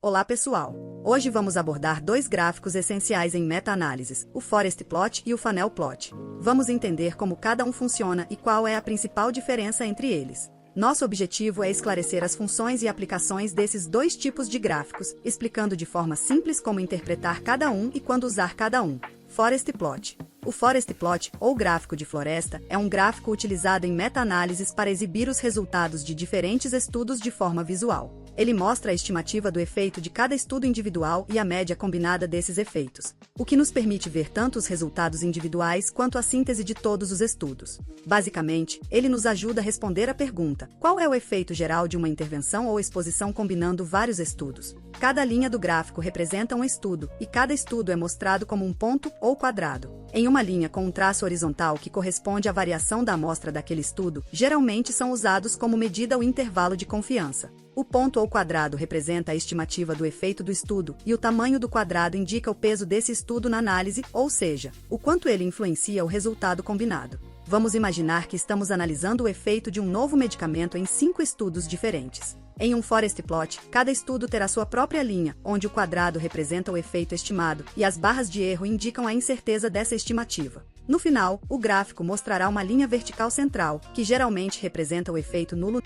Olá pessoal! Hoje vamos abordar dois gráficos essenciais em meta-análises, o Forest Plot e o Funnel Plot. Vamos entender como cada um funciona e qual é a principal diferença entre eles. Nosso objetivo é esclarecer as funções e aplicações desses dois tipos de gráficos, explicando de forma simples como interpretar cada um e quando usar cada um. Forest Plot. O Forest Plot, ou gráfico de floresta, é um gráfico utilizado em meta-análises para exibir os resultados de diferentes estudos de forma visual. Ele mostra a estimativa do efeito de cada estudo individual e a média combinada desses efeitos, o que nos permite ver tanto os resultados individuais quanto a síntese de todos os estudos. Basicamente, ele nos ajuda a responder a pergunta: qual é o efeito geral de uma intervenção ou exposição combinando vários estudos? Cada linha do gráfico representa um estudo, e cada estudo é mostrado como um ponto ou quadrado. Em uma linha com um traço horizontal que corresponde à variação da amostra daquele estudo, geralmente são usados como medida o intervalo de confiança. O ponto ou quadrado representa a estimativa do efeito do estudo, e o tamanho do quadrado indica o peso desse estudo na análise, ou seja, o quanto ele influencia o resultado combinado. Vamos imaginar que estamos analisando o efeito de um novo medicamento em 5 estudos diferentes. Em um Forest Plot, cada estudo terá sua própria linha, onde o quadrado representa o efeito estimado, e as barras de erro indicam a incerteza dessa estimativa. No final, o gráfico mostrará uma linha vertical central, que geralmente representa o efeito nulo,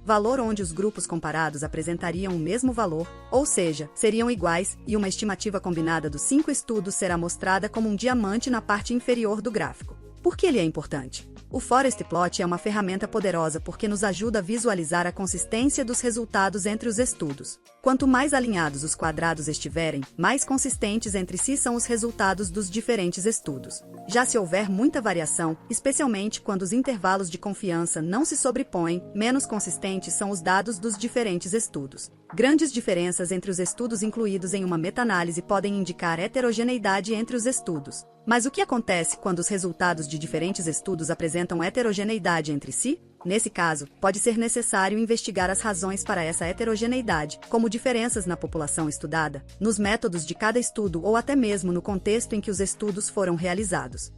valor onde os grupos comparados apresentariam o mesmo valor, ou seja, seriam iguais, e uma estimativa combinada dos 5 estudos será mostrada como um diamante na parte inferior do gráfico. Por que ele é importante? O Forest Plot é uma ferramenta poderosa porque nos ajuda a visualizar a consistência dos resultados entre os estudos. Quanto mais alinhados os quadrados estiverem, mais consistentes entre si são os resultados dos diferentes estudos. Já se houver muita variação, especialmente quando os intervalos de confiança não se sobrepõem, menos consistentes são os dados dos diferentes estudos. Grandes diferenças entre os estudos incluídos em uma meta-análise podem indicar heterogeneidade entre os estudos. Mas o que acontece quando os resultados de diferentes estudos apresentam heterogeneidade entre si? Nesse caso, pode ser necessário investigar as razões para essa heterogeneidade, como diferenças na população estudada, nos métodos de cada estudo ou até mesmo no contexto em que os estudos foram realizados.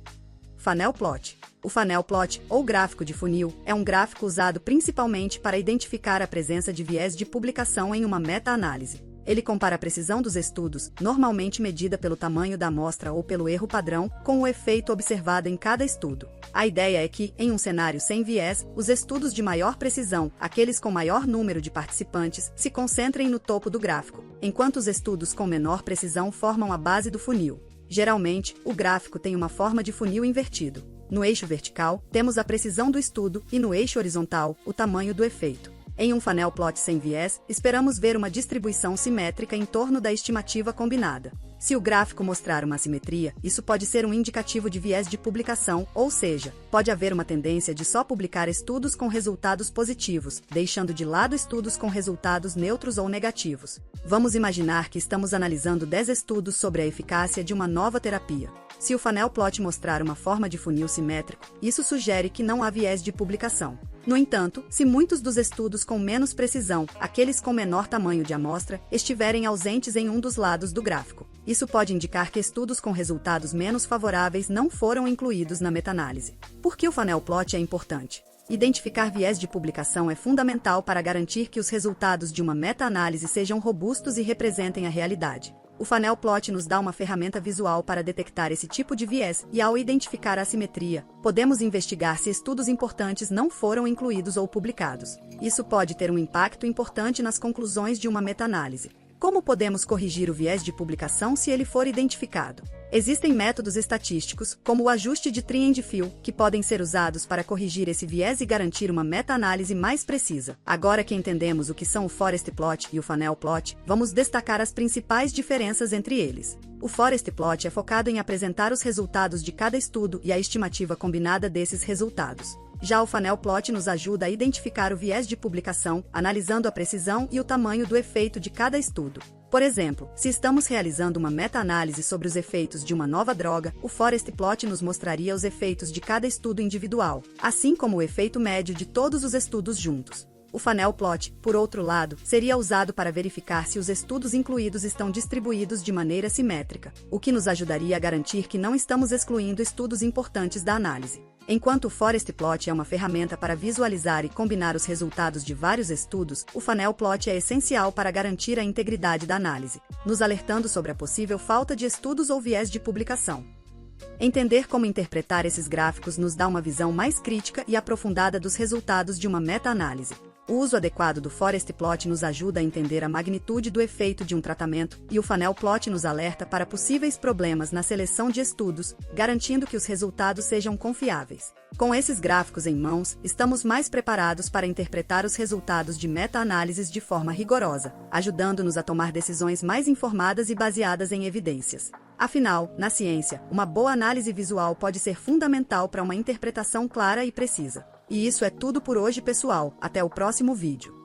Funnel Plot. O Funnel Plot, ou gráfico de funil, é um gráfico usado principalmente para identificar a presença de viés de publicação em uma meta-análise. Ele compara a precisão dos estudos, normalmente medida pelo tamanho da amostra ou pelo erro padrão, com o efeito observado em cada estudo. A ideia é que, em um cenário sem viés, os estudos de maior precisão, aqueles com maior número de participantes, se concentrem no topo do gráfico, enquanto os estudos com menor precisão formam a base do funil. Geralmente, o gráfico tem uma forma de funil invertido. No eixo vertical, temos a precisão do estudo e no eixo horizontal, o tamanho do efeito. Em um Funnel Plot sem viés, esperamos ver uma distribuição simétrica em torno da estimativa combinada. Se o gráfico mostrar uma assimetria, isso pode ser um indicativo de viés de publicação, ou seja, pode haver uma tendência de só publicar estudos com resultados positivos, deixando de lado estudos com resultados neutros ou negativos. Vamos imaginar que estamos analisando 10 estudos sobre a eficácia de uma nova terapia. Se o Funnel Plot mostrar uma forma de funil simétrico, isso sugere que não há viés de publicação. No entanto, se muitos dos estudos com menos precisão, aqueles com menor tamanho de amostra, estiverem ausentes em um dos lados do gráfico, isso pode indicar que estudos com resultados menos favoráveis não foram incluídos na meta-análise. Por que o Funnel Plot é importante? Identificar viés de publicação é fundamental para garantir que os resultados de uma meta-análise sejam robustos e representem a realidade. O Funnel Plot nos dá uma ferramenta visual para detectar esse tipo de viés, e ao identificar a assimetria, podemos investigar se estudos importantes não foram incluídos ou publicados. Isso pode ter um impacto importante nas conclusões de uma meta-análise. Como podemos corrigir o viés de publicação se ele for identificado? Existem métodos estatísticos, como o ajuste de Trend-Fill, que podem ser usados para corrigir esse viés e garantir uma meta-análise mais precisa. Agora que entendemos o que são o Forest Plot e o Funnel Plot, vamos destacar as principais diferenças entre eles. O Forest Plot é focado em apresentar os resultados de cada estudo e a estimativa combinada desses resultados. Já o Funnel Plot nos ajuda a identificar o viés de publicação, analisando a precisão e o tamanho do efeito de cada estudo. Por exemplo, se estamos realizando uma meta-análise sobre os efeitos de uma nova droga, o Forest Plot nos mostraria os efeitos de cada estudo individual, assim como o efeito médio de todos os estudos juntos. O Funnel Plot, por outro lado, seria usado para verificar se os estudos incluídos estão distribuídos de maneira simétrica, o que nos ajudaria a garantir que não estamos excluindo estudos importantes da análise. Enquanto o Forest Plot é uma ferramenta para visualizar e combinar os resultados de vários estudos, o Funnel Plot é essencial para garantir a integridade da análise, nos alertando sobre a possível falta de estudos ou viés de publicação. Entender como interpretar esses gráficos nos dá uma visão mais crítica e aprofundada dos resultados de uma meta-análise. O uso adequado do Forest Plot nos ajuda a entender a magnitude do efeito de um tratamento, e o Funnel Plot nos alerta para possíveis problemas na seleção de estudos, garantindo que os resultados sejam confiáveis. Com esses gráficos em mãos, estamos mais preparados para interpretar os resultados de meta-análises de forma rigorosa, ajudando-nos a tomar decisões mais informadas e baseadas em evidências. Afinal, na ciência, uma boa análise visual pode ser fundamental para uma interpretação clara e precisa. E isso é tudo por hoje, pessoal. Até o próximo vídeo.